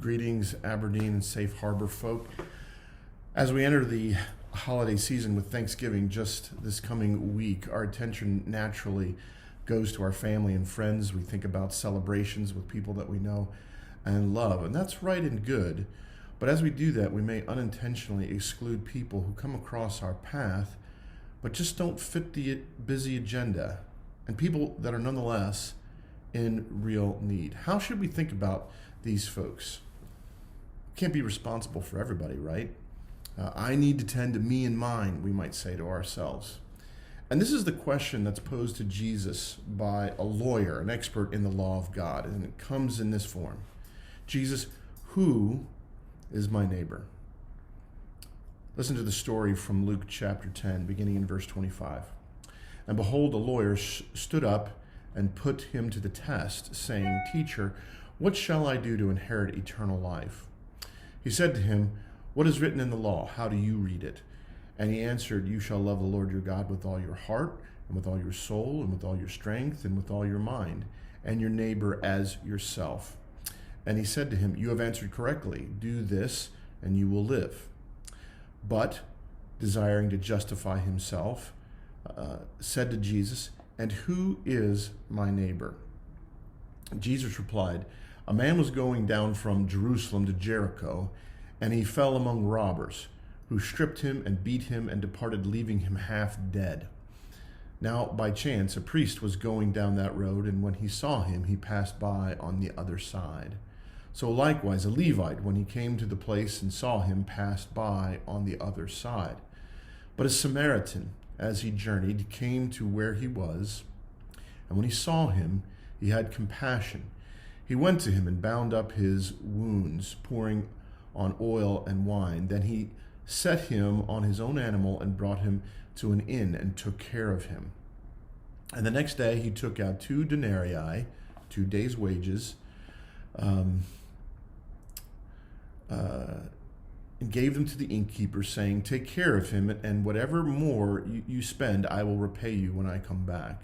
Greetings, Aberdeen and Safe Harbor folk. As we enter the holiday season with Thanksgiving just this coming week, our attention naturally goes to our family and friends. We think about celebrations with people that we know and love, and that's right and good. But as we do that, we may unintentionally exclude people who come across our path but just don't fit the busy agenda, and people that are nonetheless in real need. How should we think about these folks? Can't be responsible for everybody, right? I need to tend to me and mine, we might say to ourselves. And this is the question that's posed to Jesus by a lawyer, an expert in the law of God, and it comes in this form. Jesus, who is my neighbor? Listen to the story from Luke chapter 10, beginning in verse 25. And behold, a lawyer stood up and put him to the test, saying, Teacher, what shall I do to inherit eternal life? He said to him, What is written in the law? How do you read it? And he answered, You shall love the Lord your God with all your heart, and with all your soul, and with all your strength, and with all your mind, and your neighbor as yourself. And he said to him, You have answered correctly. Do this, and you will live. But, desiring to justify himself, said to Jesus, And who is my neighbor? Jesus replied, A man was going down from Jerusalem to Jericho, and he fell among robbers, who stripped him and beat him and departed, leaving him half dead. Now, by chance, a priest was going down that road, and when he saw him, he passed by on the other side. So likewise, a Levite, when he came to the place and saw him, passed by on the other side. But a Samaritan, as he journeyed, came to where he was, and when he saw him, he had compassion. He went to him and bound up his wounds, pouring on oil and wine. Then he set him on his own animal and brought him to an inn and took care of him. And the next day he took out 2 denarii, 2 days' wages, and gave them to the innkeeper, saying, Take care of him, and whatever more you spend, I will repay you when I come back.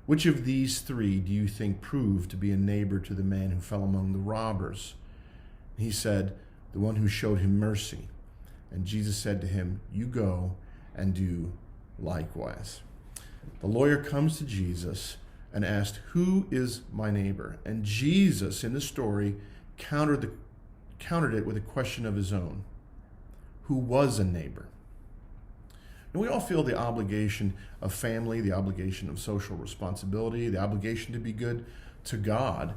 Which of these 3 do you think proved to be a neighbor to the man who fell among the robbers? He said, The one who showed him mercy. And Jesus said to him, You go and do likewise. The lawyer comes to Jesus and asked, Who is my neighbor? And Jesus, in the story, countered it with a question of his own. Who was a neighbor? And we all feel the obligation of family, the obligation of social responsibility, the obligation to be good to God.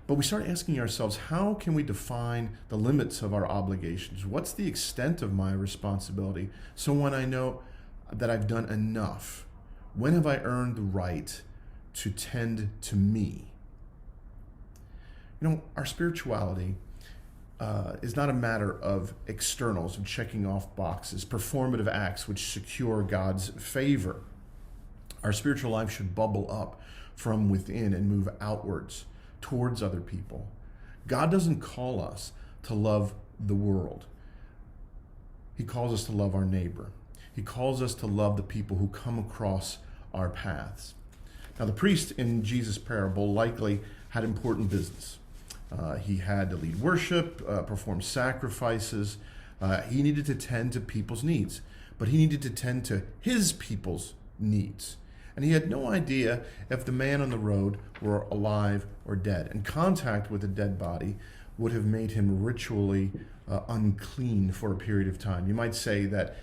But we start asking ourselves, how can we define the limits of our obligations? What's the extent of my responsibility? So when I know that I've done enough, when have I earned the right to tend to me? You know, our spirituality is not a matter of externals and checking off boxes, performative acts which secure God's favor. Our spiritual life should bubble up from within and move outwards towards other people. God doesn't call us to love the world. He calls us to love our neighbor. He calls us to love the people who come across our paths. Now, the priest in Jesus' parable likely had important business. He had to lead worship, perform sacrifices. He needed to tend to people's needs, but he needed to tend to his people's needs. And he had no idea if the man on the road were alive or dead. And contact with a dead body would have made him ritually unclean for a period of time. You might say that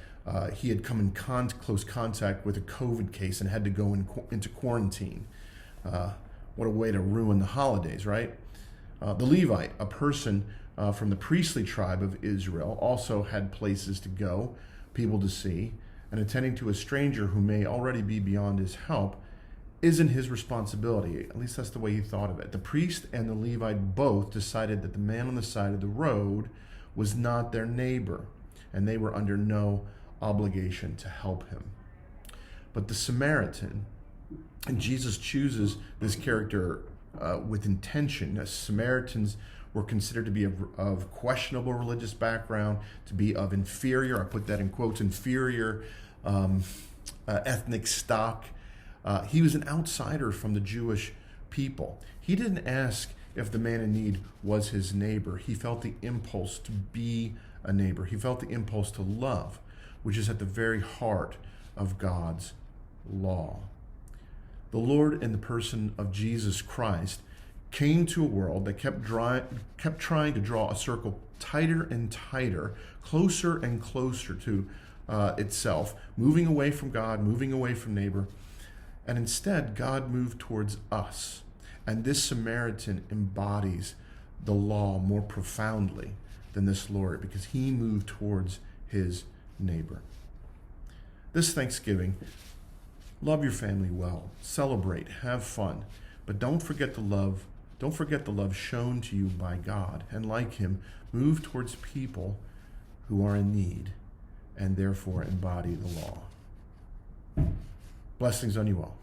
he had come in close contact with a COVID case and had to go into quarantine. What a way to ruin the holidays, right? The Levite, a person from the priestly tribe of Israel, also had places to go, people to see, and attending to a stranger who may already be beyond his help isn't his responsibility. At least that's the way he thought of it. The priest and the Levite both decided that the man on the side of the road was not their neighbor, and they were under no obligation to help him. But the Samaritan, and Jesus chooses this character with intention. As Samaritans were considered to be of questionable religious background, to be of inferior, I put that in quotes, inferior ethnic stock. He was an outsider from the Jewish people. He didn't ask if the man in need was his neighbor. He felt the impulse to be a neighbor. He felt the impulse to love, which is at the very heart of God's law. The Lord, in the person of Jesus Christ, came to a world that kept trying to draw a circle tighter and tighter, closer and closer to itself, moving away from God, moving away from neighbor. And instead, God moved towards us. And this Samaritan embodies the law more profoundly than this Lord, because he moved towards his neighbor. This Thanksgiving, love your family well, celebrate, have fun, but don't forget the love shown to you by God, and like him, move towards people who are in need and therefore embody the law. Blessings on you all.